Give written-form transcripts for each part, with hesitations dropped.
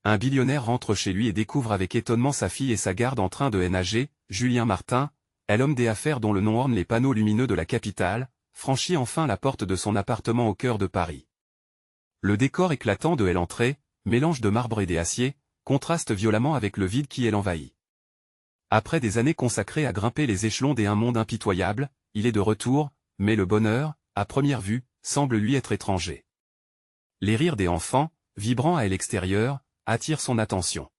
Un billionnaire rentre chez lui et découvre avec étonnement sa fille et sa garde en train de nager. Julien Martin, l'homme des affaires dont le nom orne les panneaux lumineux de la capitale, franchit enfin la porte de son appartement au cœur de Paris. Le décor éclatant de l'entrée, mélange de marbre et d'acier, contraste violemment avec le vide qui l'envahit. Après des années consacrées à grimper les échelons d'un monde impitoyable, il est de retour, mais le bonheur, à première vue, semble lui être étranger. Les rires des enfants, vibrants à l'extérieur, attirent son attention.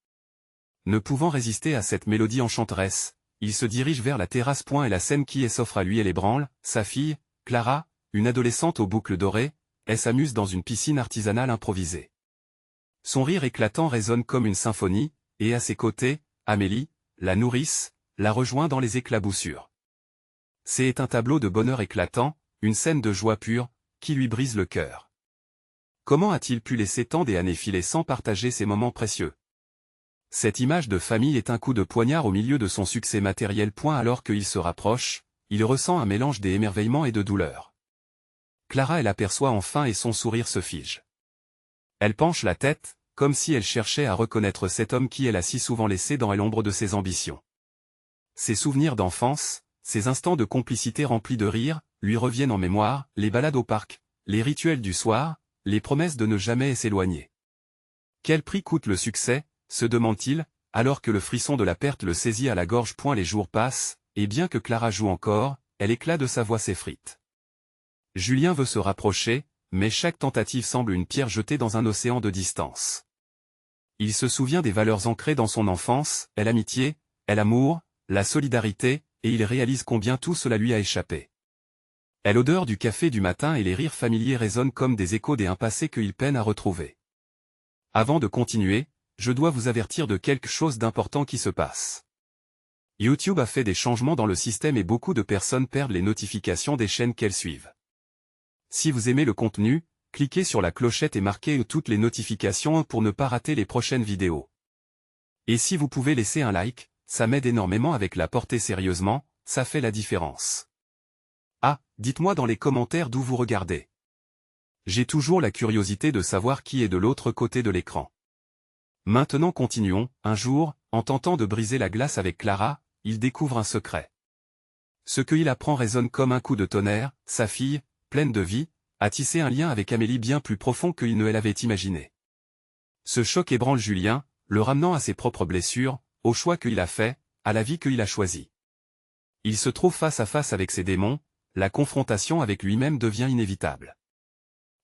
Ne pouvant résister à cette mélodie enchanteresse, il se dirige vers la terrasse. Et la scène qui s'offre à lui et l'ébranle. Sa fille, Clara, une adolescente aux boucles dorées, s'amuse dans une piscine artisanale improvisée. Son rire éclatant résonne comme une symphonie, et à ses côtés, Amélie, la nourrice, la rejoint dans les éclaboussures. C'est un tableau de bonheur éclatant, une scène de joie pure, qui lui brise le cœur. Comment a-t-il pu laisser tant d'années filer sans partager ces moments précieux? Cette image de famille est un coup de poignard au milieu de son succès matériel. Alors qu'il se rapproche, il ressent un mélange d'émerveillement et de douleur. Clara l'aperçoit enfin et son sourire se fige. Elle penche la tête, comme si elle cherchait à reconnaître cet homme qui l'a si souvent laissé dans l'ombre de ses ambitions. Ses souvenirs d'enfance, ses instants de complicité remplis de rire, lui reviennent en mémoire, les balades au parc, les rituels du soir, les promesses de ne jamais s'éloigner. Quel prix coûte le succès, se demande-t-il, alors que le frisson de la perte le saisit à la gorge. Les jours passent, et bien que Clara joue encore, l'éclat de sa voix s'effrite. Julien veut se rapprocher, mais chaque tentative semble une pierre jetée dans un océan de distance. Il se souvient des valeurs ancrées dans son enfance, l'amitié, l'amour, la solidarité, et il réalise combien tout cela lui a échappé. L'odeur du café du matin et les rires familiers résonnent comme des échos d'un passé qu'il peine à retrouver. Avant de continuer, je dois vous avertir de quelque chose d'important qui se passe. YouTube a fait des changements dans le système et beaucoup de personnes perdent les notifications des chaînes qu'elles suivent. Si vous aimez le contenu, cliquez sur la clochette et marquez toutes les notifications pour ne pas rater les prochaines vidéos. Et si vous pouvez laisser un like, ça m'aide énormément avec la portée sérieusement, ça fait la différence. Ah, dites-moi dans les commentaires d'où vous regardez. J'ai toujours la curiosité de savoir qui est de l'autre côté de l'écran. Maintenant continuons. Un jour, en tentant de briser la glace avec Clara, il découvre un secret. Ce qu'il apprend résonne comme un coup de tonnerre. Sa fille, pleine de vie, a tissé un lien avec Amélie bien plus profond qu'il ne l'avait imaginé. Ce choc ébranle Julien, le ramenant à ses propres blessures, au choix qu'il a fait, à la vie qu'il a choisie. Il se trouve face à face avec ses démons, la confrontation avec lui-même devient inévitable.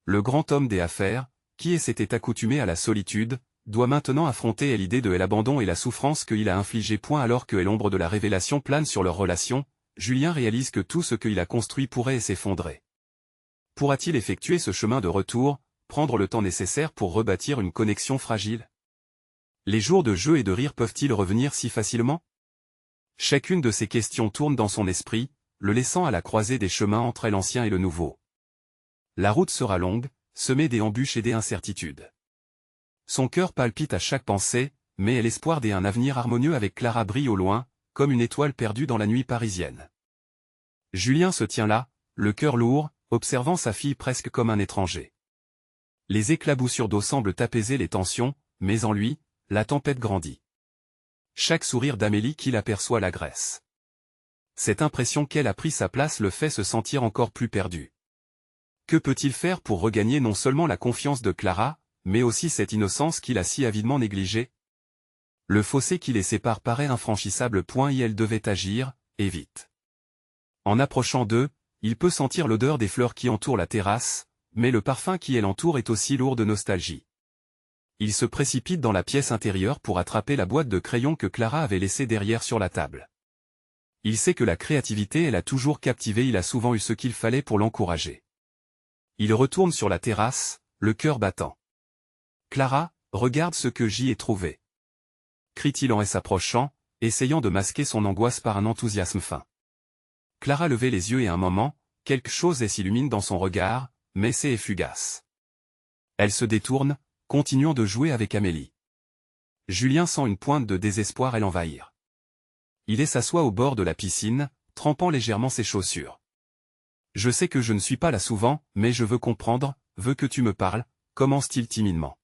Le grand homme des affaires, qui s'était accoutumé à la solitude, doit maintenant affronter l'idée de l'abandon et la souffrance qu'il a infligée. Alors que l'ombre de la révélation plane sur leur relation, Julien réalise que tout ce qu'il a construit pourrait s'effondrer. Pourra-t-il effectuer ce chemin de retour, prendre le temps nécessaire pour rebâtir une connexion fragile? Les jours de jeu et de rire peuvent-ils revenir si facilement? Chacune de ces questions tourne dans son esprit, le laissant à la croisée des chemins entre l'ancien et le nouveau. La route sera longue, semée d'embûches et d'incertitudes. Son cœur palpite à chaque pensée, mais l'espoir d'un avenir harmonieux avec Clara brille au loin, comme une étoile perdue dans la nuit parisienne. Julien se tient là, le cœur lourd, observant sa fille presque comme un étranger. Les éclaboussures d'eau semblent apaiser les tensions, mais en lui, la tempête grandit. Chaque sourire d'Amélie qu'il aperçoit l'agresse. Cette impression qu'elle a pris sa place le fait se sentir encore plus perdu. Que peut-il faire pour regagner non seulement la confiance de Clara, mais aussi cette innocence qu'il a si avidement négligée? Le fossé qui les sépare paraît infranchissable. Et elle devait agir, et vite. En approchant d'eux, il peut sentir l'odeur des fleurs qui entourent la terrasse, mais le parfum qui l'entoure est aussi lourd de nostalgie. Il se précipite dans la pièce intérieure pour attraper la boîte de crayons que Clara avait laissée derrière sur la table. Il sait que la créativité l'a toujours captivé, il a souvent eu ce qu'il fallait pour l'encourager. Il retourne sur la terrasse, le cœur battant. « Clara, regarde ce que j'y ai trouvé !» crie-t-il en s'approchant, essayant de masquer son angoisse par un enthousiasme fin. Clara levait les yeux et un moment, quelque chose s'illumine dans son regard, mais c'est fugace. Elle se détourne, continuant de jouer avec Amélie. Julien sent une pointe de désespoir l'envahir. Il s'assoit au bord de la piscine, trempant légèrement ses chaussures. « Je sais que je ne suis pas là souvent, mais je veux comprendre, veux que tu me parles », commence-t-il timidement.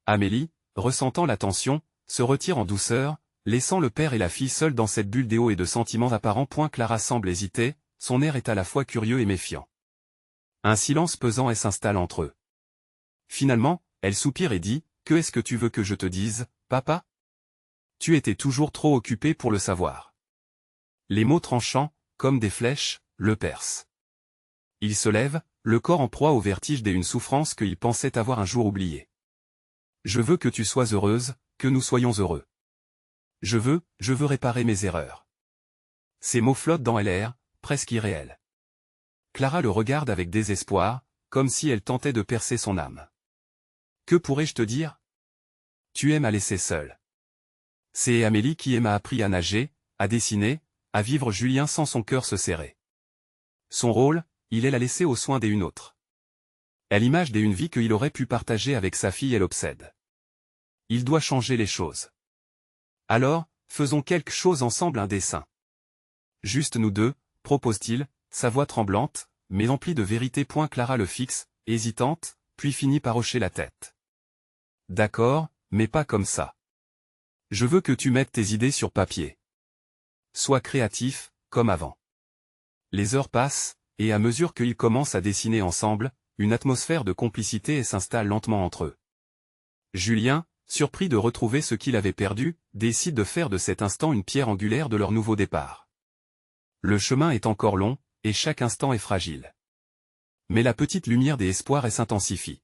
Amélie, ressentant la tension, se retire en douceur, laissant le père et la fille seuls dans cette bulle d'éo et de sentiments apparents. Clara semble hésiter, son air est à la fois curieux et méfiant. Un silence pesant s'installe entre eux. Finalement, elle soupire et dit, « Que est-ce que tu veux que je te dise, papa ? Tu étais toujours trop occupé pour le savoir. » Les mots tranchants, comme des flèches, le percent. Il se lève, le corps en proie au vertige d'une souffrance qu'il pensait avoir un jour oubliée. « Je veux que tu sois heureuse, que nous soyons heureux. Je veux réparer mes erreurs. » Ces mots flottent dans l'air, presque irréels. Clara le regarde avec désespoir, comme si elle tentait de percer son âme. « Que pourrais-je te dire ? Tu aimes à laisser seul. » C'est Amélie qui m'a appris à nager, à dessiner, à vivre. Julien sent son cœur se serrer. Son rôle, il est la laisser aux soins d'une autre. Elle image une vie qu'il aurait pu partager avec sa fille et l'obsède. Il doit changer les choses. Alors, faisons quelque chose ensemble, un dessin. Juste nous deux, propose-t-il, sa voix tremblante, mais emplie de vérité. Clara le fixe, hésitante, puis finit par hocher la tête. D'accord, mais pas comme ça. Je veux que tu mettes tes idées sur papier. Sois créatif, comme avant. Les heures passent, et à mesure qu'ils commencent à dessiner ensemble, une atmosphère de complicité s'installe lentement entre eux. Julien, surpris de retrouver ce qu'il avait perdu, décide de faire de cet instant une pierre angulaire de leur nouveau départ. Le chemin est encore long, et chaque instant est fragile. Mais la petite lumière des espoirs s'intensifie.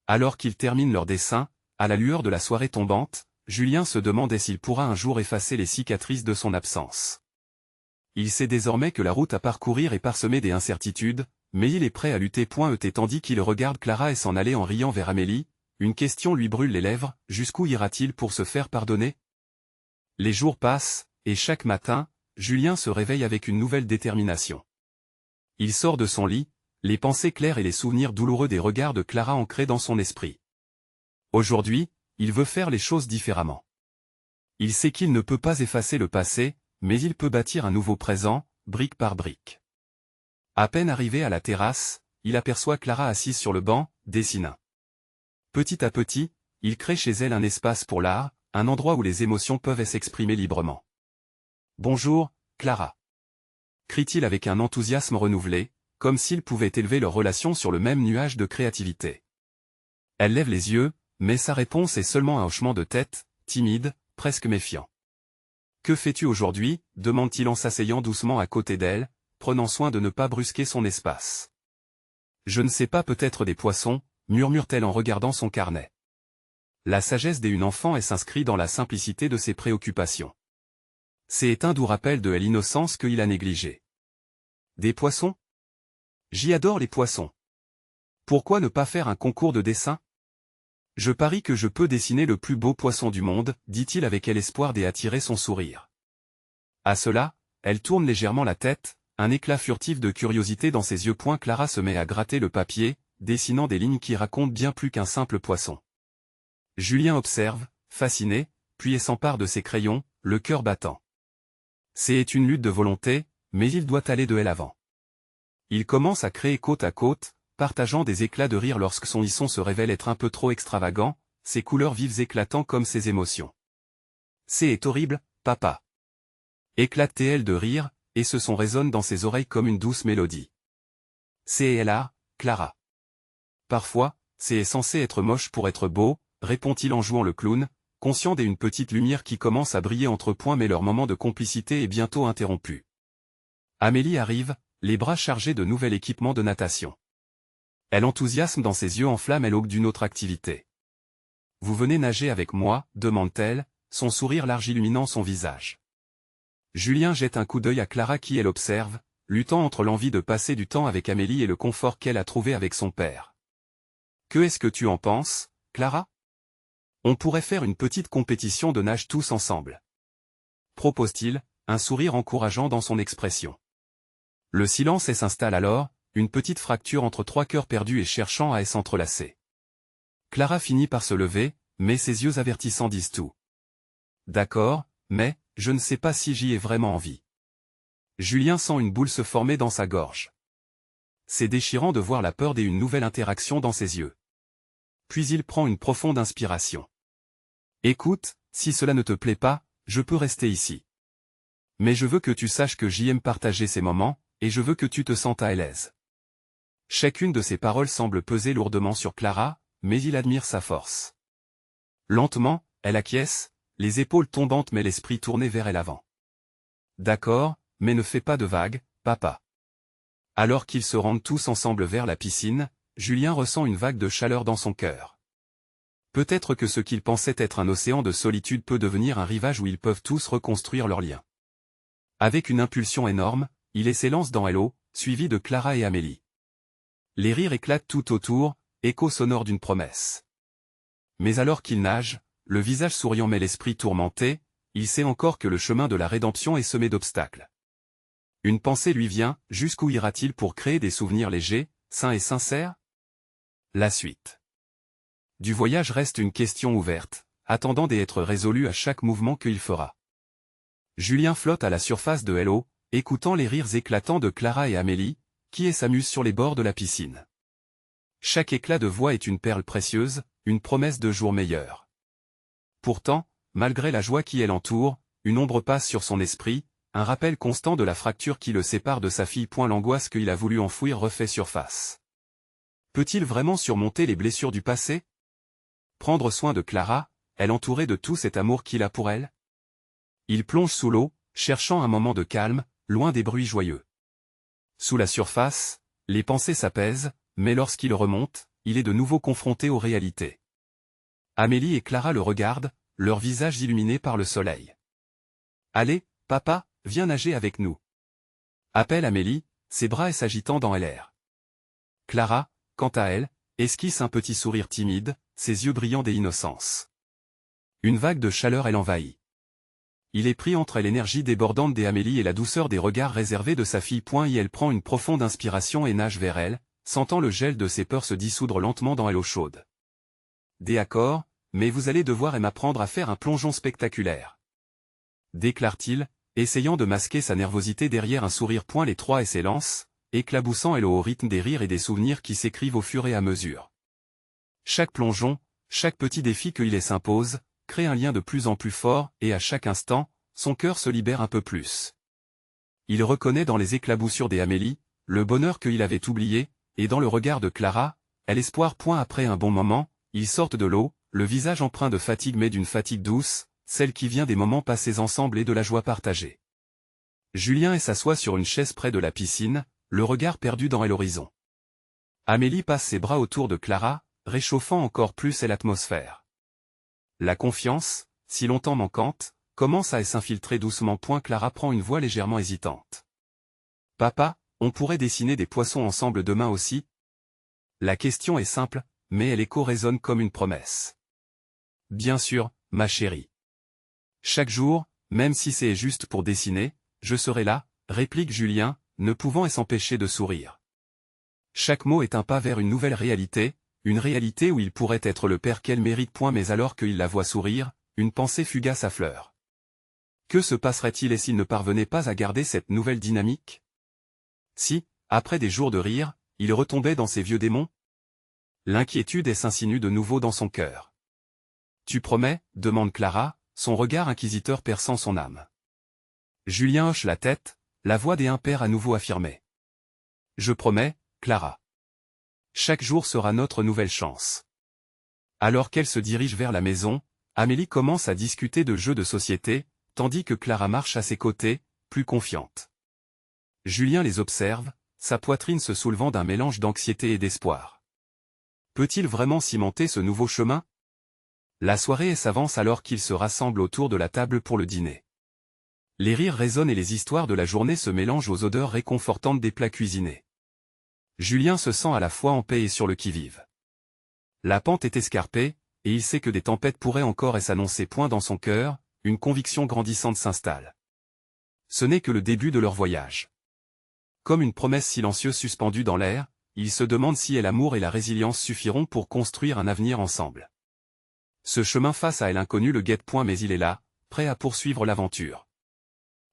Alors qu'ils terminent leur dessin, à la lueur de la soirée tombante, Julien se demande s'il pourra un jour effacer les cicatrices de son absence. Il sait désormais que la route à parcourir est parsemée d'incertitudes, mais il est prêt à lutter. Tandis qu'il regarde Clara s'en aller en riant vers Amélie, une question lui brûle les lèvres, jusqu'où ira-t-il pour se faire pardonner ? Les jours passent, et chaque matin, Julien se réveille avec une nouvelle détermination. Il sort de son lit, les pensées claires et les souvenirs douloureux des regards de Clara ancrés dans son esprit. Aujourd'hui, il veut faire les choses différemment. Il sait qu'il ne peut pas effacer le passé, mais il peut bâtir un nouveau présent, brique par brique. À peine arrivé à la terrasse, il aperçoit Clara assise sur le banc, dessinant. Petit à petit, il crée chez elle un espace pour l'art, un endroit où les émotions peuvent s'exprimer librement. « Bonjour, Clara !» crie-t-il avec un enthousiasme renouvelé, comme s'ils pouvaient élever leur relation sur le même nuage de créativité. Elle lève les yeux, mais sa réponse est seulement un hochement de tête, timide, presque méfiant. « Que fais-tu aujourd'hui » demande-t-il en s'asseyant doucement à côté d'elle, prenant soin de ne pas brusquer son espace. « Je ne sais pas, peut-être des poissons » murmure-t-elle en regardant son carnet. La sagesse d'une enfant s'inscrit dans la simplicité de ses préoccupations. C'est un doux rappel de l'innocence qu'il a négligée. Des poissons ? J'y adore les poissons. Pourquoi ne pas faire un concours de dessin ? Je parie que je peux dessiner le plus beau poisson du monde, dit-il avec l'espoir d'attirer son sourire. À cela, elle tourne légèrement la tête, un éclat furtif de curiosité dans ses yeux. Clara se met à gratter le papier, dessinant des lignes qui racontent bien plus qu'un simple poisson. Julien observe, fasciné, puis s'empare de ses crayons, le cœur battant. C'est une lutte de volonté, mais il doit aller de l'avant. Il commence à créer côte à côte, partageant des éclats de rire lorsque son lisson se révèle être un peu trop extravagant, ses couleurs vives éclatant comme ses émotions. « C'est horrible, papa !» éclate-t-elle de rire, et ce son résonne dans ses oreilles comme une douce mélodie. « C'est là, Clara. Parfois, c'est censé être moche pour être beau, répond-il en jouant le clown, conscient d'une petite lumière qui commence à briller entre points, mais leur moment de complicité est bientôt interrompu. Amélie arrive, les bras chargés de nouvel équipement de natation. Elle enthousiasme dans ses yeux en flammes, elle aube d'une autre activité. « Vous venez nager avec moi » demande-t-elle, son sourire large illuminant son visage. Julien jette un coup d'œil à Clara qui elle observe, luttant entre l'envie de passer du temps avec Amélie et le confort qu'elle a trouvé avec son père. « Que est-ce que tu en penses, Clara ? On pourrait faire une petite compétition de nage tous ensemble. » propose-t-il, un sourire encourageant dans son expression. Le silence s'installe alors, une petite fracture entre trois cœurs perdus et cherchant à s'entrelacer. Clara finit par se lever, mais ses yeux avertissants disent tout. « D'accord, mais, je ne sais pas si j'y ai vraiment envie. » Julien sent une boule se former dans sa gorge. C'est déchirant de voir la peur d'une nouvelle interaction dans ses yeux. Puis il prend une profonde inspiration. Écoute, si cela ne te plaît pas, je peux rester ici. Mais je veux que tu saches que j'aime partager ces moments, et je veux que tu te sentes à l'aise. Chacune de ces paroles semble peser lourdement sur Clara, mais il admire sa force. Lentement, elle acquiesce, les épaules tombantes mais l'esprit tourné vers l'avant. D'accord, mais ne fais pas de vagues, papa. Alors qu'ils se rendent tous ensemble vers la piscine, Julien ressent une vague de chaleur dans son cœur. Peut-être que ce qu'il pensait être un océan de solitude peut devenir un rivage où ils peuvent tous reconstruire leurs liens. Avec une impulsion énorme, il s'élance dans l'eau, suivi de Clara et Amélie. Les rires éclatent tout autour, écho sonore d'une promesse. Mais alors qu'il nage, le visage souriant mais l'esprit tourmenté, il sait encore que le chemin de la rédemption est semé d'obstacles. Une pensée lui vient, jusqu'où ira-t-il pour créer des souvenirs légers, sains et sincères? La suite du voyage reste une question ouverte, attendant d'être résolue à chaque mouvement qu'il fera. Julien flotte à la surface de l'eau, écoutant les rires éclatants de Clara et Amélie, qui s'amusent sur les bords de la piscine. Chaque éclat de voix est une perle précieuse, une promesse de jours meilleurs. Pourtant, malgré la joie qui l'entoure, une ombre passe sur son esprit, un rappel constant de la fracture qui le sépare de sa fille. L'angoisse qu'il a voulu enfouir refait surface. Peut-il vraiment surmonter les blessures du passé? Prendre soin de Clara, elle entourée de tout cet amour qu'il a pour elle? Il plonge sous l'eau, cherchant un moment de calme, loin des bruits joyeux. Sous la surface, les pensées s'apaisent, mais lorsqu'il remonte, il est de nouveau confronté aux réalités. Amélie et Clara le regardent, leurs visages illuminés par le soleil. « Allez, papa, viens nager avec nous. » Appelle Amélie, ses bras s'agitant dans l'air. Clara, quant à elle, esquisse un petit sourire timide, ses yeux brillants d'innocence. Une vague de chaleur l'envahit. Il est pris entre l'énergie débordante d'Amélie et la douceur des regards réservés de sa fille. Elle prend une profonde inspiration et nage vers elle, sentant le gel de ses peurs se dissoudre lentement dans l'eau chaude. D'accord, mais vous allez devoir m'apprendre à faire un plongeon spectaculaire. Déclare-t-il, essayant de masquer sa nervosité derrière un sourire. Les trois s'élancent, éclaboussant l'eau au rythme des rires et des souvenirs qui s'écrivent au fur et à mesure. Chaque plongeon, chaque petit défi qu'il s'impose, crée un lien de plus en plus fort, et à chaque instant, son cœur se libère un peu plus. Il reconnaît dans les éclaboussures d'Amélie, le bonheur qu'il avait oublié, et dans le regard de Clara, l'espoir. Après un bon moment, ils sortent de l'eau, le visage empreint de fatigue mais d'une fatigue douce, celle qui vient des moments passés ensemble et de la joie partagée. Julien s'assoit sur une chaise près de la piscine, le regard perdu dans l'horizon. Amélie passe ses bras autour de Clara, réchauffant encore plus l'atmosphère. La confiance, si longtemps manquante, commence à s'infiltrer doucement. Clara prend une voix légèrement hésitante. « Papa, on pourrait dessiner des poissons ensemble demain aussi? » La question est simple, mais elle résonne comme une promesse. « Bien sûr, ma chérie. Chaque jour, même si c'est juste pour dessiner, je serai là, » réplique Julien, ne pouvant s'empêcher de sourire. Chaque mot est un pas vers une nouvelle réalité, une réalité où il pourrait être le père qu'elle mérite. Mais alors qu'il la voit sourire, une pensée fugace affleure. Que se passerait-il s'il ne parvenait pas à garder cette nouvelle dynamique? Si, après des jours de rire, il retombait dans ses vieux démons? L'inquiétude s'insinue de nouveau dans son cœur. « Tu promets ?» demande Clara, son regard inquisiteur perçant son âme. Julien hoche la tête, la voix des impairs à nouveau affirmée. « Je promets, Clara. Chaque jour sera notre nouvelle chance. » Alors qu'elle se dirige vers la maison, Amélie commence à discuter de jeux de société, tandis que Clara marche à ses côtés, plus confiante. Julien les observe, sa poitrine se soulevant d'un mélange d'anxiété et d'espoir. Peut-il vraiment cimenter ce nouveau chemin? La soirée s'avance alors qu'ils se rassemblent autour de la table pour le dîner. Les rires résonnent et les histoires de la journée se mélangent aux odeurs réconfortantes des plats cuisinés. Julien se sent à la fois en paix et sur le qui-vive. La pente est escarpée, et il sait que des tempêtes pourraient encore s'annoncer. Dans son cœur, une conviction grandissante s'installe. Ce n'est que le début de leur voyage. Comme une promesse silencieuse suspendue dans l'air, il se demande si l'amour et la résilience suffiront pour construire un avenir ensemble. Ce chemin face à l'inconnu le guette. Mais il est là, prêt à poursuivre l'aventure.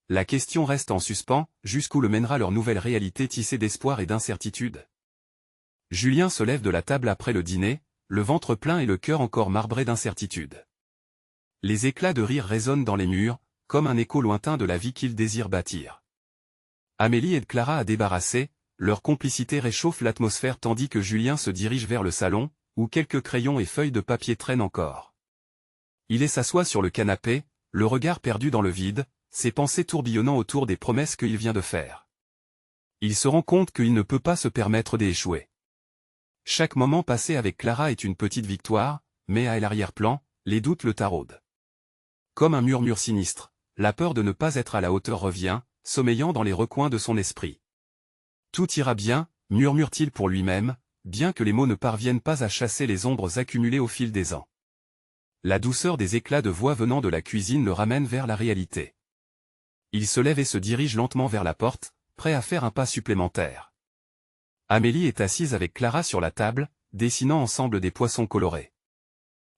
La question reste en suspens, jusqu'où le mènera leur nouvelle réalité tissée d'espoir et d'incertitude. Julien se lève de la table après le dîner, le ventre plein et le cœur encore marbré d'incertitude. Les éclats de rire résonnent dans les murs, comme un écho lointain de la vie qu'ils désirent bâtir. Amélie aide Clara à débarrasser, leur complicité réchauffe l'atmosphère tandis que Julien se dirige vers le salon, où quelques crayons et feuilles de papier traînent encore. Il s'assoit sur le canapé, le regard perdu dans le vide, ses pensées tourbillonnant autour des promesses qu'il vient de faire. Il se rend compte qu'il ne peut pas se permettre d'échouer. Chaque moment passé avec Clara est une petite victoire, mais à l'arrière-plan, les doutes le taraudent. Comme un murmure sinistre, la peur de ne pas être à la hauteur revient, sommeillant dans les recoins de son esprit. Tout ira bien, murmure-t-il pour lui-même, bien que les mots ne parviennent pas à chasser les ombres accumulées au fil des ans. La douceur des éclats de voix venant de la cuisine le ramène vers la réalité. Il se lève et se dirige lentement vers la porte, prêt à faire un pas supplémentaire. Amélie est assise avec Clara sur la table, dessinant ensemble des poissons colorés.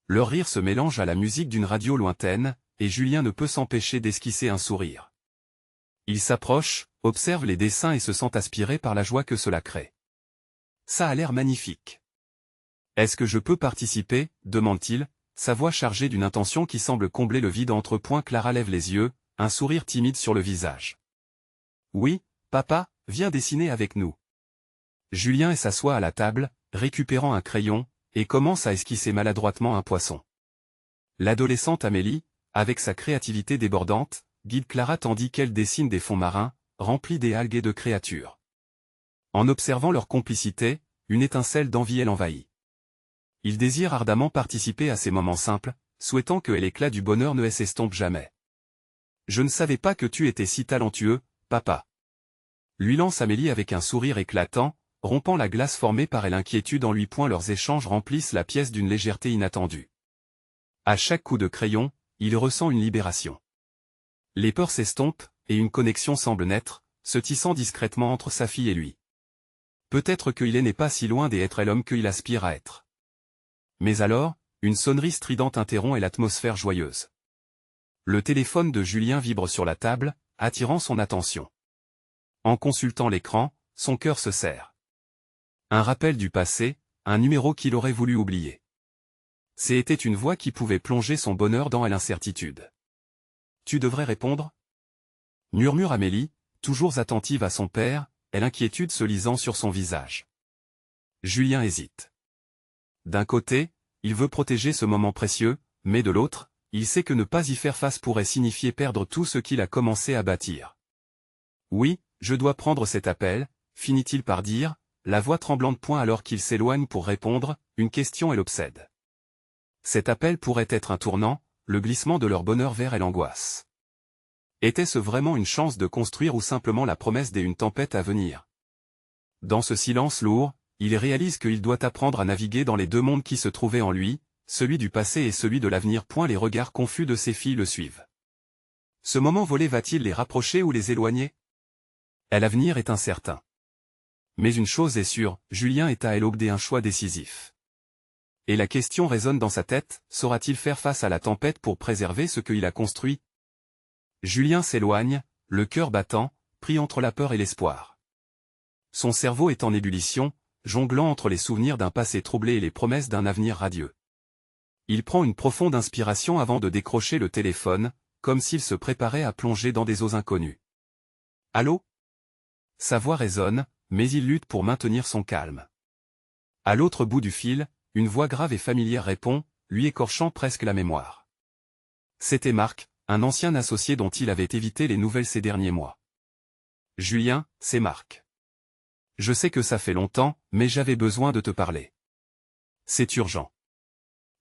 Leur rire se mélange à la musique d'une radio lointaine, et Julien ne peut s'empêcher d'esquisser un sourire. Il s'approche, observe les dessins et se sent aspiré par la joie que cela crée. Ça a l'air magnifique. Est-ce que je peux participer, demande-t-il, sa voix chargée d'une intention qui semble combler le vide entre points. Clara lève les yeux, un sourire timide sur le visage. Oui, papa, viens dessiner avec nous. Julien s'assoit à la table, récupérant un crayon, et commence à esquisser maladroitement un poisson. L'adolescente Amélie, avec sa créativité débordante, guide Clara tandis qu'elle dessine des fonds marins, remplis des algues et de créatures. En observant leur complicité, une étincelle d'envie l'envahit. Il désire ardemment participer à ces moments simples, souhaitant que l'éclat du bonheur ne s'estompe jamais. Je ne savais pas que tu étais si talentueux, papa. Lui lance Amélie avec un sourire éclatant, rompant la glace formée par l'inquiétude en lui point. Leurs échanges remplissent la pièce d'une légèreté inattendue. À chaque coup de crayon, il ressent une libération. Les peurs s'estompent, et une connexion semble naître, se tissant discrètement entre sa fille et lui. Peut-être qu'il n'est pas si loin d'être l'homme qu'il aspire à être. Mais alors, une sonnerie stridente interrompt l'atmosphère joyeuse. Le téléphone de Julien vibre sur la table, attirant son attention. En consultant l'écran, son cœur se serre. Un rappel du passé, un numéro qu'il aurait voulu oublier. C'était une voix qui pouvait plonger son bonheur dans l'incertitude. Tu devrais répondre ? Murmure Amélie, toujours attentive à son père, l'inquiétude se lisant sur son visage. Julien hésite. D'un côté, il veut protéger ce moment précieux, mais de l'autre, il sait que ne pas y faire face pourrait signifier perdre tout ce qu'il a commencé à bâtir. Oui, je dois prendre cet appel, finit-il par dire, la voix tremblante point alors qu'il s'éloigne pour répondre, une question l'obsède. Cet appel pourrait être un tournant, le glissement de leur bonheur vers l'angoisse. Était-ce vraiment une chance de construire ou simplement la promesse d'une tempête à venir? Dans ce silence lourd, il réalise qu'il doit apprendre à naviguer dans les deux mondes qui se trouvaient en lui, celui du passé et celui de l'avenir. Les regards confus de ses filles le suivent. Ce moment volé va-t-il les rapprocher ou les éloigner? L'avenir est incertain. Mais une chose est sûre, Julien est à l'aube d'un choix décisif. Et la question résonne dans sa tête, saura-t-il faire face à la tempête pour préserver ce qu'il a construit? Julien s'éloigne, le cœur battant, pris entre la peur et l'espoir. Son cerveau est en ébullition, jonglant entre les souvenirs d'un passé troublé et les promesses d'un avenir radieux. Il prend une profonde inspiration avant de décrocher le téléphone, comme s'il se préparait à plonger dans des eaux inconnues. Allô? Sa voix résonne, mais il lutte pour maintenir son calme. À l'autre bout du fil, une voix grave et familière répond, lui écorchant presque la mémoire. C'était Marc, un ancien associé dont il avait évité les nouvelles ces derniers mois. Julien, c'est Marc. Je sais que ça fait longtemps, mais j'avais besoin de te parler. C'est urgent.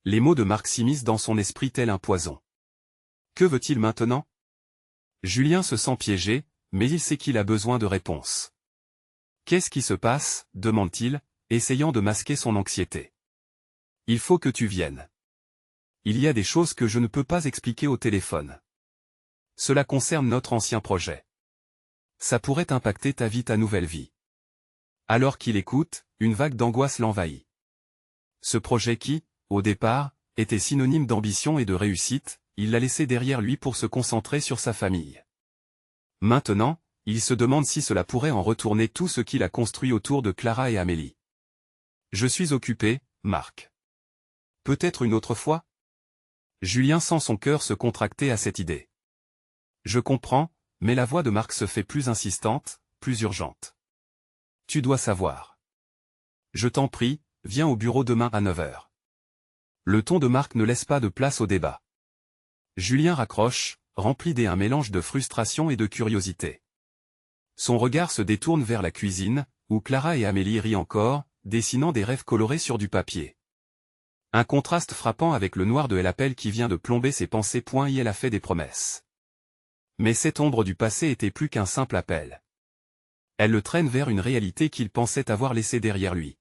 Les mots de Marc s'immiscent dans son esprit tel un poison. Que veut-il maintenant? Julien se sent piégé, mais il sait qu'il a besoin de réponses. Qu'est-ce qui se passe? Demande-t-il, essayant de masquer son anxiété. Il faut que tu viennes. Il y a des choses que je ne peux pas expliquer au téléphone. Cela concerne notre ancien projet. Ça pourrait impacter ta vie, ta nouvelle vie. Alors qu'il écoute, une vague d'angoisse l'envahit. Ce projet qui, au départ, était synonyme d'ambition et de réussite, il l'a laissé derrière lui pour se concentrer sur sa famille. Maintenant, il se demande si cela pourrait en retourner tout ce qu'il a construit autour de Clara et Amélie. Je suis occupé, Marc. Peut-être une autre fois? Julien sent son cœur se contracter à cette idée. Je comprends, mais la voix de Marc se fait plus insistante, plus urgente. Tu dois savoir. Je t'en prie, viens au bureau demain à 9 h. Le ton de Marc ne laisse pas de place au débat. Julien raccroche, rempli d'un mélange de frustration et de curiosité. Son regard se détourne vers la cuisine, où Clara et Amélie rient encore, dessinant des rêves colorés sur du papier. Un contraste frappant avec le noir de El Appel qui vient de plomber ses pensées. Elle a fait des promesses. Mais cette ombre du passé était plus qu'un simple appel. Elle le traîne vers une réalité qu'il pensait avoir laissée derrière lui.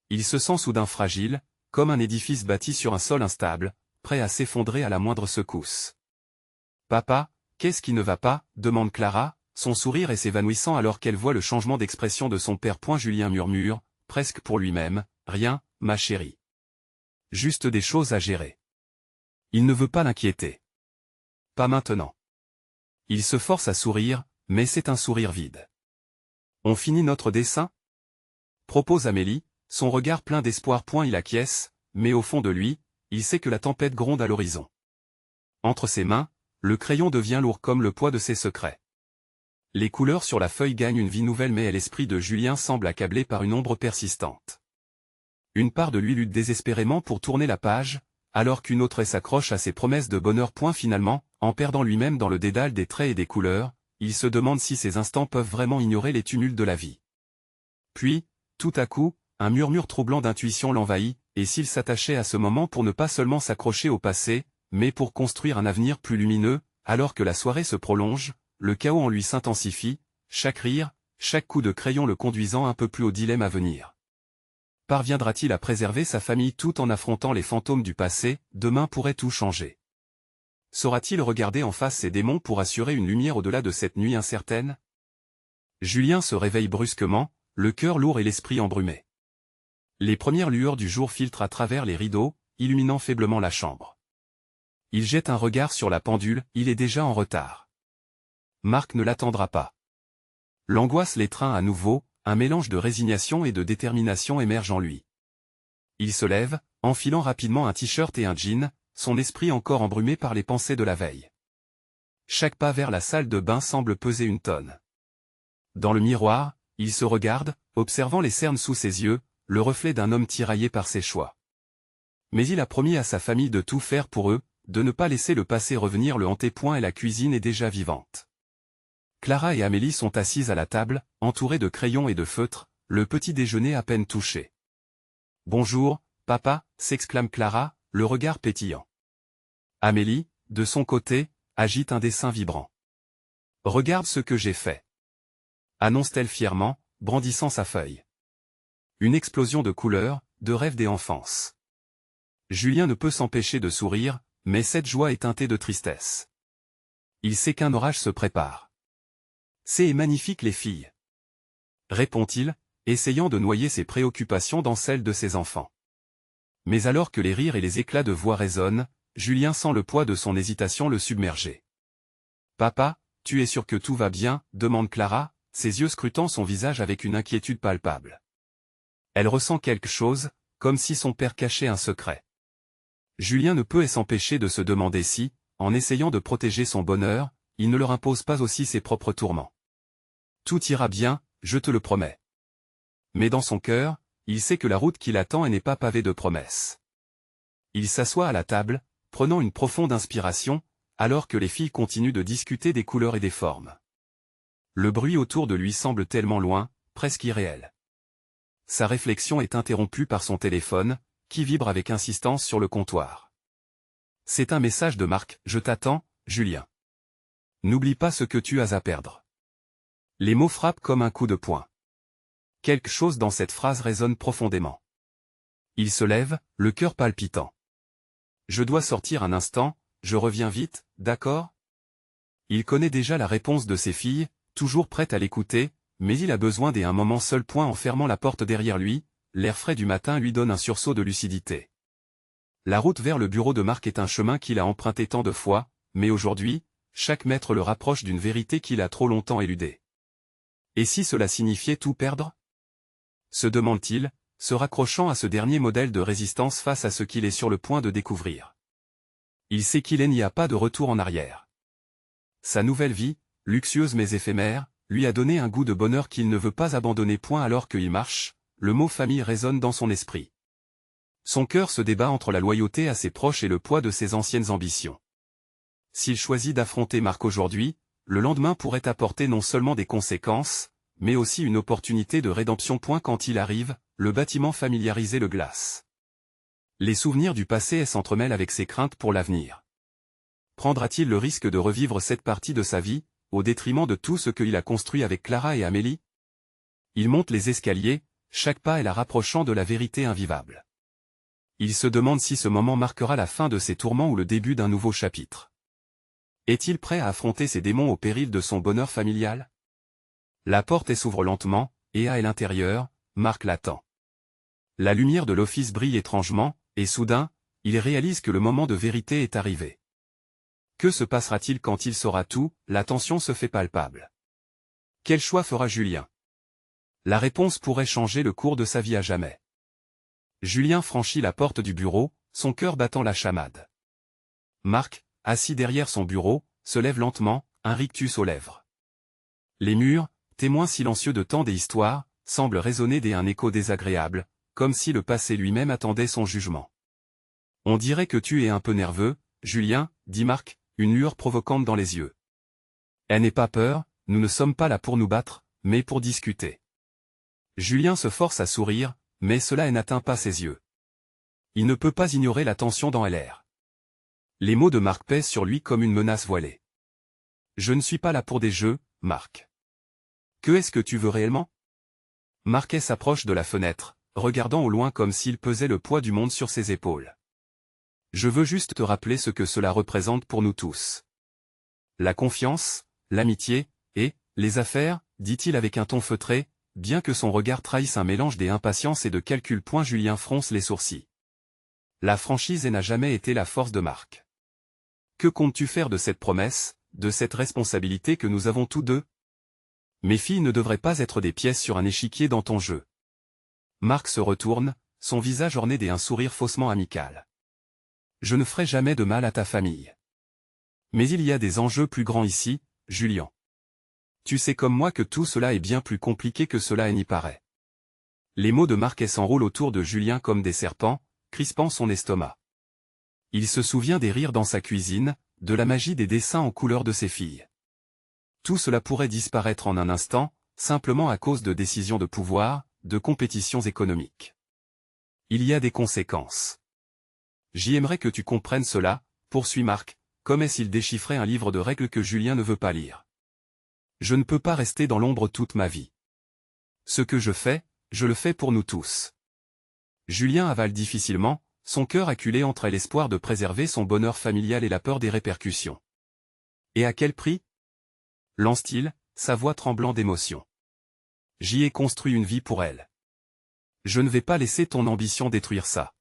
Il se sent soudain fragile, comme un édifice bâti sur un sol instable, prêt à s'effondrer à la moindre secousse. « Papa, qu'est-ce qui ne va pas ?» demande Clara, son sourire est s'évanouissant alors qu'elle voit le changement d'expression de son père. Julien murmure, presque pour lui-même, « Rien, ma chérie. Juste des choses à gérer. » Il ne veut pas l'inquiéter. Pas maintenant. Il se force à sourire, mais c'est un sourire vide. « On finit notre dessin ?» propose Amélie, son regard plein d'espoir. Il acquiesce, mais au fond de lui, il sait que la tempête gronde à l'horizon. Entre ses mains, le crayon devient lourd comme le poids de ses secrets. Les couleurs sur la feuille gagnent une vie nouvelle mais l'esprit de Julien semble accablé par une ombre persistante. Une part de lui lutte désespérément pour tourner la page, alors qu'une autre s'accroche à ses promesses de bonheur. Finalement, en perdant lui-même dans le dédale des traits et des couleurs, il se demande si ces instants peuvent vraiment ignorer les tumultes de la vie. Puis, tout à coup, un murmure troublant d'intuition l'envahit, et s'il s'attachait à ce moment pour ne pas seulement s'accrocher au passé, mais pour construire un avenir plus lumineux, alors que la soirée se prolonge, le chaos en lui s'intensifie, chaque rire, chaque coup de crayon le conduisant un peu plus au dilemme à venir. Parviendra-t-il à préserver sa famille tout en affrontant les fantômes du passé? Demain pourrait tout changer. Saura-t-il regarder en face ses démons pour assurer une lumière au-delà de cette nuit incertaine? Julien se réveille brusquement, le cœur lourd et l'esprit embrumé. Les premières lueurs du jour filtrent à travers les rideaux, illuminant faiblement la chambre. Il jette un regard sur la pendule, il est déjà en retard. Marc ne l'attendra pas. L'angoisse l'étreint à nouveau, un mélange de résignation et de détermination émerge en lui. Il se lève, enfilant rapidement un t-shirt et un jean, son esprit encore embrumé par les pensées de la veille. Chaque pas vers la salle de bain semble peser une tonne. Dans le miroir, il se regarde, observant les cernes sous ses yeux, le reflet d'un homme tiraillé par ses choix. Mais il a promis à sa famille de tout faire pour eux, de ne pas laisser le passé revenir le hanter. Et la cuisine est déjà vivante. Clara et Amélie sont assises à la table, entourées de crayons et de feutres, le petit déjeuner à peine touché. « Bonjour, papa » s'exclame Clara, le regard pétillant. Amélie, de son côté, agite un dessin vibrant. « Regarde ce que j'ai fait » annonce-t-elle fièrement, brandissant sa feuille. Une explosion de couleurs, de rêves d'enfance. Julien ne peut s'empêcher de sourire, mais cette joie est teintée de tristesse. Il sait qu'un orage se prépare. « C'est magnifique les filles » répond-il, essayant de noyer ses préoccupations dans celles de ses enfants. Mais alors que les rires et les éclats de voix résonnent, Julien sent le poids de son hésitation le submerger. « Papa, tu es sûr que tout va bien » demande Clara, ses yeux scrutant son visage avec une inquiétude palpable. Elle ressent quelque chose, comme si son père cachait un secret. Julien ne peut s'empêcher de se demander si, en essayant de protéger son bonheur, il ne leur impose pas aussi ses propres tourments. Tout ira bien, je te le promets. Mais dans son cœur, il sait que la route qui l'attend n'est pas pavée de promesses. Il s'assoit à la table, prenant une profonde inspiration, alors que les filles continuent de discuter des couleurs et des formes. Le bruit autour de lui semble tellement loin, presque irréel. Sa réflexion est interrompue par son téléphone, qui vibre avec insistance sur le comptoir. C'est un message de Marc, « Je t'attends, Julien. N'oublie pas ce que tu as à perdre. » Les mots frappent comme un coup de poing. Quelque chose dans cette phrase résonne profondément. Il se lève, le cœur palpitant. « Je dois sortir un instant, je reviens vite, d'accord ?» Il connaît déjà la réponse de ses filles, toujours prête à l'écouter, mais il a besoin d'un moment seul. En fermant la porte derrière lui, l'air frais du matin lui donne un sursaut de lucidité. La route vers le bureau de Marc est un chemin qu'il a emprunté tant de fois, mais aujourd'hui, chaque mètre le rapproche d'une vérité qu'il a trop longtemps éludée. Et si cela signifiait tout perdre? Se demande-t-il, se raccrochant à ce dernier modèle de résistance face à ce qu'il est sur le point de découvrir. Il sait qu'il n'y a pas de retour en arrière. Sa nouvelle vie, luxueuse mais éphémère, lui a donné un goût de bonheur qu'il ne veut pas abandonner. Alors qu'il marche, le mot famille résonne dans son esprit. Son cœur se débat entre la loyauté à ses proches et le poids de ses anciennes ambitions. S'il choisit d'affronter Marc aujourd'hui, le lendemain pourrait apporter non seulement des conséquences, mais aussi une opportunité de rédemption. Quand il arrive, le bâtiment familiarisé le glace. Les souvenirs du passé s'entremêlent avec ses craintes pour l'avenir. Prendra-t-il le risque de revivre cette partie de sa vie, au détriment de tout ce qu'il a construit avec Clara et Amélie? Il monte les escaliers, chaque pas est la rapprochant de la vérité invivable. Il se demande si ce moment marquera la fin de ses tourments ou le début d'un nouveau chapitre. Est-il prêt à affronter ses démons au péril de son bonheur familial? La porte s'ouvre lentement, et à l'intérieur, Marc l'attend. La lumière de l'office brille étrangement, et soudain, il réalise que le moment de vérité est arrivé. Que se passera-t-il quand il saura tout? La tension se fait palpable. Quel choix fera Julien? La réponse pourrait changer le cours de sa vie à jamais. Julien franchit la porte du bureau, son cœur battant la chamade. Marc, assis derrière son bureau, se lève lentement, un rictus aux lèvres. Les murs, témoins silencieux de tant d'histoires, semblent résonner d'un écho désagréable, comme si le passé lui-même attendait son jugement. On dirait que tu es un peu nerveux, Julien, dit Marc, une lueur provocante dans les yeux. N'aie pas peur, nous ne sommes pas là pour nous battre, mais pour discuter. Julien se force à sourire, mais cela n'atteint pas ses yeux. Il ne peut pas ignorer la tension dans l'air. Les mots de Marc pèsent sur lui comme une menace voilée. Je ne suis pas là pour des jeux, Marc. Que est-ce que tu veux réellement? Marc s'approche de la fenêtre, regardant au loin comme s'il pesait le poids du monde sur ses épaules. Je veux juste te rappeler ce que cela représente pour nous tous. La confiance, l'amitié, et les affaires, dit-il avec un ton feutré, bien que son regard trahisse un mélange d'impatience et de calcul. Julien fronce les sourcils. La franchise n'a jamais été la force de Marc. Que comptes-tu faire de cette promesse, de cette responsabilité que nous avons tous deux? Mes filles ne devraient pas être des pièces sur un échiquier dans ton jeu. Marc se retourne, son visage orné d'un sourire faussement amical. Je ne ferai jamais de mal à ta famille. Mais il y a des enjeux plus grands ici, Julien. Tu sais comme moi que tout cela est bien plus compliqué que cela n'y paraît. Les mots de Marc s'enroulent autour de Julien comme des serpents, crispant son estomac. Il se souvient des rires dans sa cuisine, de la magie des dessins en couleur de ses filles. Tout cela pourrait disparaître en un instant, simplement à cause de décisions de pouvoir, de compétitions économiques. Il y a des conséquences. J'y aimerais que tu comprennes cela, poursuit Marc, comme s'il déchiffrait un livre de règles que Julien ne veut pas lire. Je ne peux pas rester dans l'ombre toute ma vie. Ce que je le fais pour nous tous. Julien avale difficilement, son cœur acculé entre l'espoir de préserver son bonheur familial et la peur des répercussions. Et à quel prix? Lance-t-il, sa voix tremblant d'émotion. J'y ai construit une vie pour elle. Je ne vais pas laisser ton ambition détruire ça.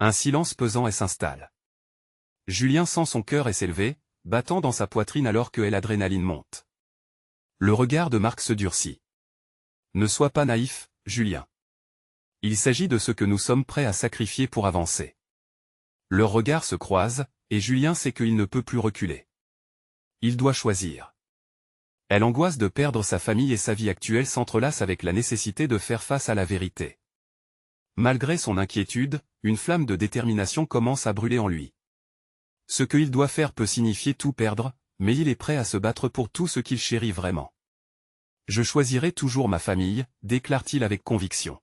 Un silence pesant s'installe. Julien sent son cœur s'élever, battant dans sa poitrine alors que l'adrénaline monte. Le regard de Marc se durcit. Ne sois pas naïf, Julien. Il s'agit de ce que nous sommes prêts à sacrifier pour avancer. Leurs regards se croisent, et Julien sait qu'il ne peut plus reculer. Il doit choisir. L'angoisse de perdre sa famille et sa vie actuelle s'entrelacent avec la nécessité de faire face à la vérité. Malgré son inquiétude, une flamme de détermination commence à brûler en lui. Ce qu'il doit faire peut signifier tout perdre, mais il est prêt à se battre pour tout ce qu'il chérit vraiment. Je choisirai toujours ma famille, déclare-t-il avec conviction.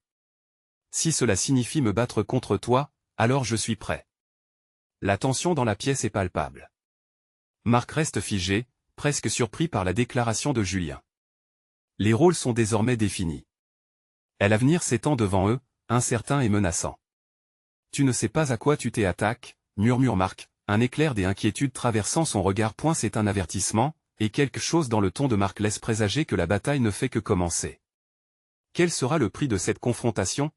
Si cela signifie me battre contre toi, alors je suis prêt. La tension dans la pièce est palpable. Marc reste figé, presque surpris par la déclaration de Julien. Les rôles sont désormais définis. L'avenir s'étend devant eux, incertain et menaçant. Tu ne sais pas à quoi tu t'attaques, murmure Marc, un éclair d'inquiétude traversant son regard. C'est un avertissement, et quelque chose dans le ton de Marc laisse présager que la bataille ne fait que commencer. Quel sera le prix de cette confrontation?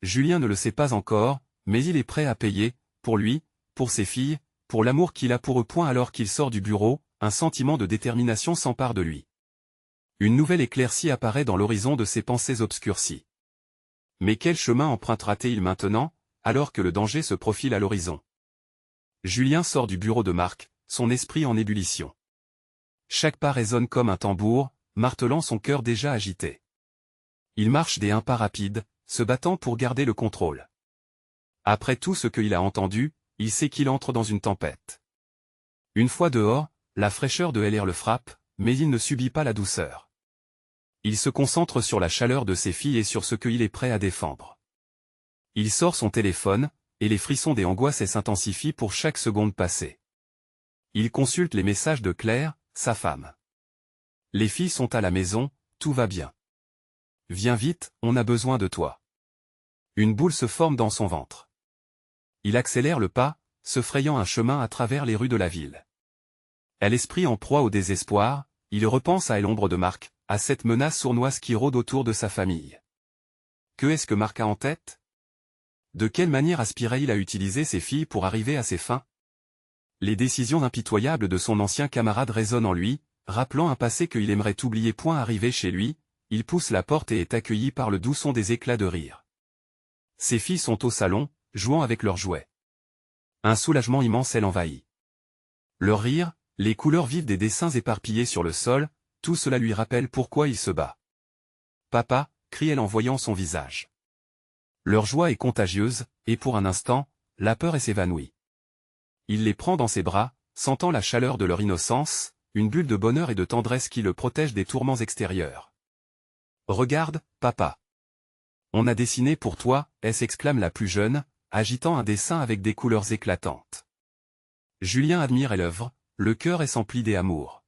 Julien ne le sait pas encore, mais il est prêt à payer, pour lui, pour ses filles, pour l'amour qu'il a pour eux. Alors qu'il sort du bureau, un sentiment de détermination s'empare de lui. Une nouvelle éclaircie apparaît dans l'horizon de ses pensées obscurcies. Mais quel chemin empruntera-t-il maintenant, alors que le danger se profile à l'horizon? Julien sort du bureau de Marc, son esprit en ébullition. Chaque pas résonne comme un tambour, martelant son cœur déjà agité. Il marche des 1 pas rapides, se battant pour garder le contrôle. Après tout ce qu'il a entendu, il sait qu'il entre dans une tempête. Une fois dehors, la fraîcheur de l'air le frappe, mais il ne subit pas la douceur. Il se concentre sur la chaleur de ses filles et sur ce qu'il est prêt à défendre. Il sort son téléphone, et les frissons des angoisses s'intensifient pour chaque seconde passée. Il consulte les messages de Claire, sa femme. Les filles sont à la maison, tout va bien. Viens vite, on a besoin de toi. Une boule se forme dans son ventre. Il accélère le pas, se frayant un chemin à travers les rues de la ville. À l'esprit en proie au désespoir, il repense à l'ombre de Marc, à cette menace sournoise qui rôde autour de sa famille. Que est-ce que Marc a en tête? De quelle manière aspirait-il à utiliser ses filles pour arriver à ses fins? Les décisions impitoyables de son ancien camarade résonnent en lui, rappelant un passé qu'il aimerait oublier. Arrivé chez lui, il pousse la porte et est accueilli par le doux son des éclats de rire. Ses filles sont au salon, jouant avec leurs jouets. Un soulagement immense l'envahit. Leur rire, les couleurs vives des dessins éparpillés sur le sol, tout cela lui rappelle pourquoi il se bat. « Papa » crie-t-elle en voyant son visage. Leur joie est contagieuse, et pour un instant, la peur s'évanouit. Il les prend dans ses bras, sentant la chaleur de leur innocence, une bulle de bonheur et de tendresse qui le protège des tourments extérieurs. « Regarde, papa. On a dessiné pour toi » s'exclame la plus jeune, agitant un dessin avec des couleurs éclatantes. Julien admire l'œuvre, le cœur est empli d'amour.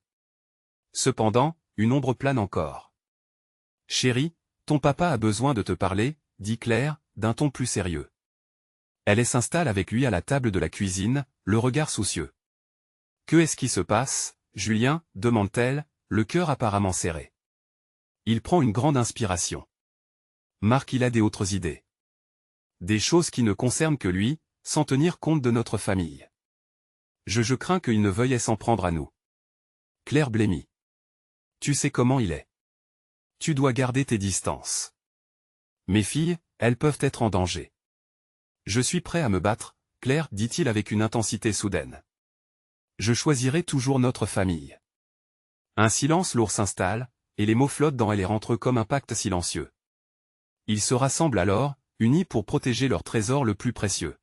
Cependant, une ombre plane encore. « Chérie, ton papa a besoin de te parler » dit Claire, d'un ton plus sérieux. Elle s'installe avec lui à la table de la cuisine, le regard soucieux. « Que est-ce qui se passe, Julien » demande-t-elle, le cœur apparemment serré. Il prend une grande inspiration. Marc, il a des autres idées. Des choses qui ne concernent que lui, sans tenir compte de notre famille. Je crains qu'il ne veuille s'en prendre à nous. Claire blêmit. Tu sais comment il est. Tu dois garder tes distances. Mes filles, elles peuvent être en danger. Je suis prêt à me battre, Claire, dit-il avec une intensité soudaine. Je choisirai toujours notre famille. Un silence lourd s'installe, et les mots flottent dans elle et rentrent comme un pacte silencieux. Ils se rassemblent alors, unis pour protéger leur trésor le plus précieux.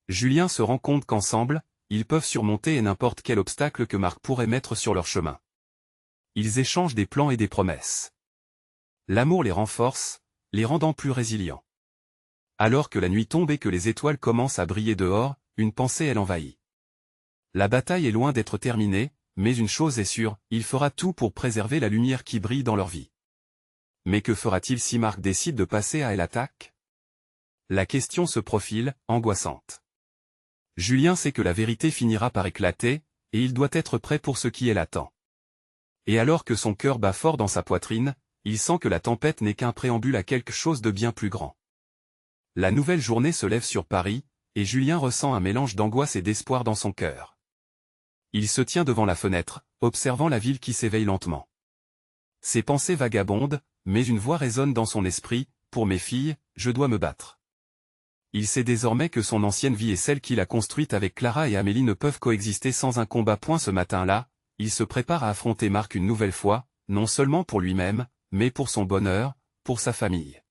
Julien se rend compte qu'ensemble, ils peuvent surmonter n'importe quel obstacle que Marc pourrait mettre sur leur chemin. Ils échangent des plans et des promesses. L'amour les renforce, les rendant plus résilients. Alors que la nuit tombe et que les étoiles commencent à briller dehors, une pensée l'envahit. La bataille est loin d'être terminée, mais une chose est sûre, il fera tout pour préserver la lumière qui brille dans leur vie. Mais que fera-t-il si Marc décide de passer à l'attaque? La question se profile, angoissante. Julien sait que la vérité finira par éclater, et il doit être prêt pour ce qui l'attend. Et alors que son cœur bat fort dans sa poitrine, il sent que la tempête n'est qu'un préambule à quelque chose de bien plus grand. La nouvelle journée se lève sur Paris, et Julien ressent un mélange d'angoisse et d'espoir dans son cœur. Il se tient devant la fenêtre, observant la ville qui s'éveille lentement. Ses pensées vagabondent, mais une voix résonne dans son esprit, « Pour mes filles, je dois me battre ». Il sait désormais que son ancienne vie et celle qu'il a construite avec Clara et Amélie ne peuvent coexister sans un combat. Ce matin-là, il se prépare à affronter Marc une nouvelle fois, non seulement pour lui-même, mais pour son bonheur, pour sa famille.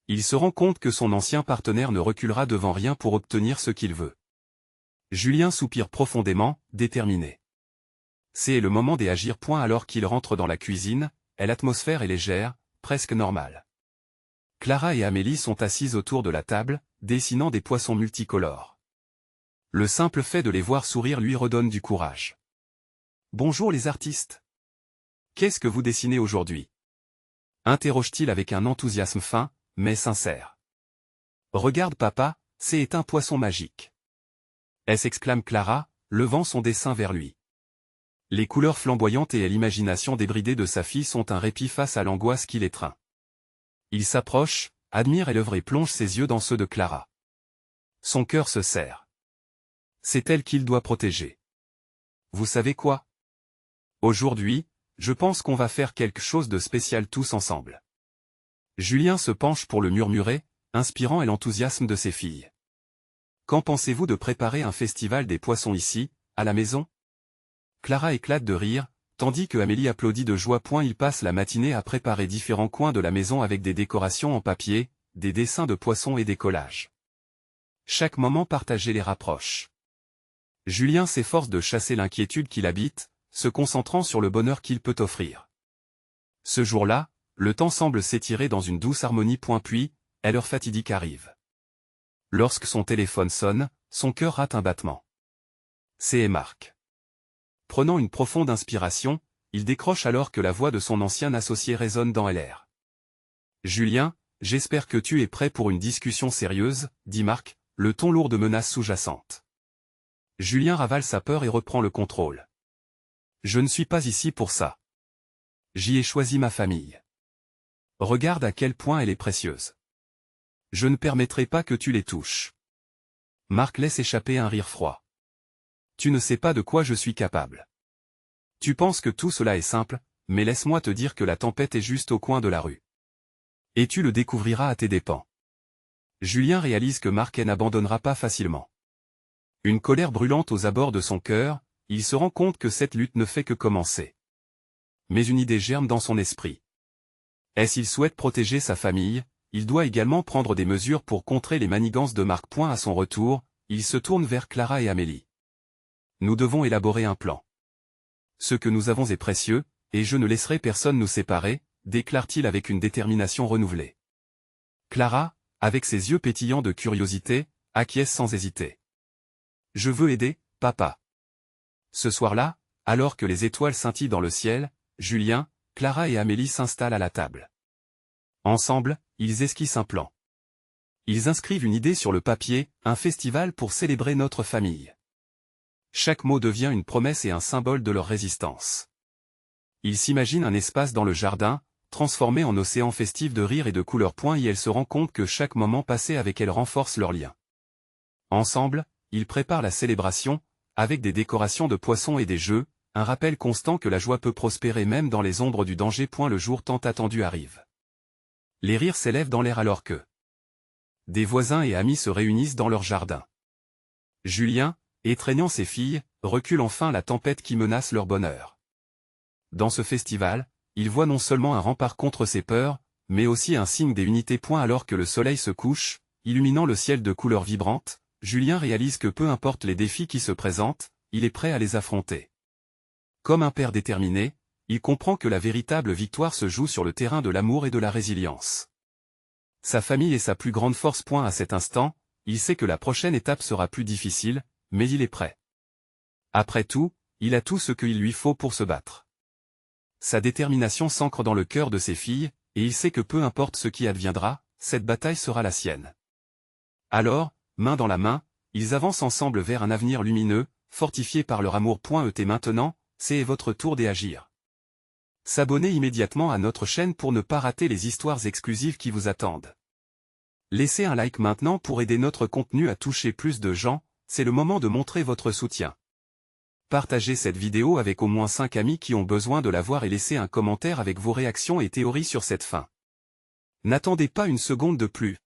Il se rend compte que son ancien partenaire ne reculera devant rien pour obtenir ce qu'il veut. Julien soupire profondément, déterminé. C'est le moment d'agir. Alors qu'il rentre dans la cuisine, l'atmosphère est légère, presque normale. Clara et Amélie sont assises autour de la table, dessinant des poissons multicolores. Le simple fait de les voir sourire lui redonne du courage. « Bonjour les artistes. Qu'est-ce que vous dessinez aujourd'hui » interroge-t-il avec un enthousiasme fin, mais sincère. « Regarde papa, c'est un poisson magique. » s'exclame Clara, levant son dessin vers lui. Les couleurs flamboyantes et l'imagination débridée de sa fille sont un répit face à l'angoisse qui l'étreint. Il s'approche, admire l'œuvre et plonge ses yeux dans ceux de Clara. Son cœur se serre. C'est elle qu'il doit protéger. Vous savez quoi? Aujourd'hui, je pense qu'on va faire quelque chose de spécial tous ensemble. Julien se penche pour le murmurer, inspirant l'enthousiasme de ses filles. Qu'en pensez-vous de préparer un festival des poissons ici, à la maison? Clara éclate de rire, tandis que Amélie applaudit de joie. Il passe la matinée à préparer différents coins de la maison avec des décorations en papier, des dessins de poissons et des collages. Chaque moment partagé les rapproche. Julien s'efforce de chasser l'inquiétude qui l'habite, se concentrant sur le bonheur qu'il peut offrir. Ce jour-là, le temps semble s'étirer dans une douce harmonie. Puis, l'heure fatidique arrive. Lorsque son téléphone sonne, son cœur rate un battement. C'est Marc. Prenant une profonde inspiration, il décroche alors que la voix de son ancien associé résonne dans l'air. « Julien, j'espère que tu es prêt pour une discussion sérieuse, » dit Marc, le ton lourd de menaces sous-jacentes. Julien ravale sa peur et reprend le contrôle. « Je ne suis pas ici pour ça. J'y ai choisi ma famille. Regarde à quel point elle est précieuse. Je ne permettrai pas que tu les touches. » Marc laisse échapper un rire froid. « Tu ne sais pas de quoi je suis capable. Tu penses que tout cela est simple, mais laisse-moi te dire que la tempête est juste au coin de la rue. Et tu le découvriras à tes dépens. » Julien réalise que Marc n'abandonnera pas facilement. Une colère brûlante aux abords de son cœur, il se rend compte que cette lutte ne fait que commencer. Mais une idée germe dans son esprit. S'il souhaite protéger sa famille, il doit également prendre des mesures pour contrer les manigances de Marc. À son retour, il se tourne vers Clara et Amélie. « Nous devons élaborer un plan. Ce que nous avons est précieux, et je ne laisserai personne nous séparer, » déclare-t-il avec une détermination renouvelée. Clara, avec ses yeux pétillants de curiosité, acquiesce sans hésiter. « Je veux aider, papa. » Ce soir-là, alors que les étoiles scintillent dans le ciel, Julien, Clara et Amélie s'installent à la table. Ensemble, ils esquissent un plan. Ils inscrivent une idée sur le papier, un festival pour célébrer notre famille. Chaque mot devient une promesse et un symbole de leur résistance. Ils s'imaginent un espace dans le jardin, transformé en océan festif de rire et de couleurs. Et elle se rend compte que chaque moment passé avec elle renforce leur lien. Ensemble, ils préparent la célébration, avec des décorations de poissons et des jeux, un rappel constant que la joie peut prospérer même dans les ombres du danger. Le jour tant attendu arrive. Les rires s'élèvent dans l'air alors que des voisins et amis se réunissent dans leur jardin. Julien, étreignant ses filles, recule enfin la tempête qui menace leur bonheur. Dans ce festival, il voit non seulement un rempart contre ses peurs, mais aussi un signe des unités. Alors que le soleil se couche, illuminant le ciel de couleurs vibrantes, Julien réalise que peu importe les défis qui se présentent, il est prêt à les affronter. Comme un père déterminé, il comprend que la véritable victoire se joue sur le terrain de l'amour et de la résilience. Sa famille est sa plus grande force. À cet instant, il sait que la prochaine étape sera plus difficile, mais il est prêt. Après tout, il a tout ce qu'il lui faut pour se battre. Sa détermination s'ancre dans le cœur de ses filles, et il sait que peu importe ce qui adviendra, cette bataille sera la sienne. Alors, main dans la main, ils avancent ensemble vers un avenir lumineux, fortifié par leur amour. Et maintenant, c'est votre tour d'agir. S'abonner immédiatement à notre chaîne pour ne pas rater les histoires exclusives qui vous attendent. Laissez un like maintenant pour aider notre contenu à toucher plus de gens, c'est le moment de montrer votre soutien. Partagez cette vidéo avec au moins 5 amis qui ont besoin de la voir et laissez un commentaire avec vos réactions et théories sur cette fin. N'attendez pas une seconde de plus,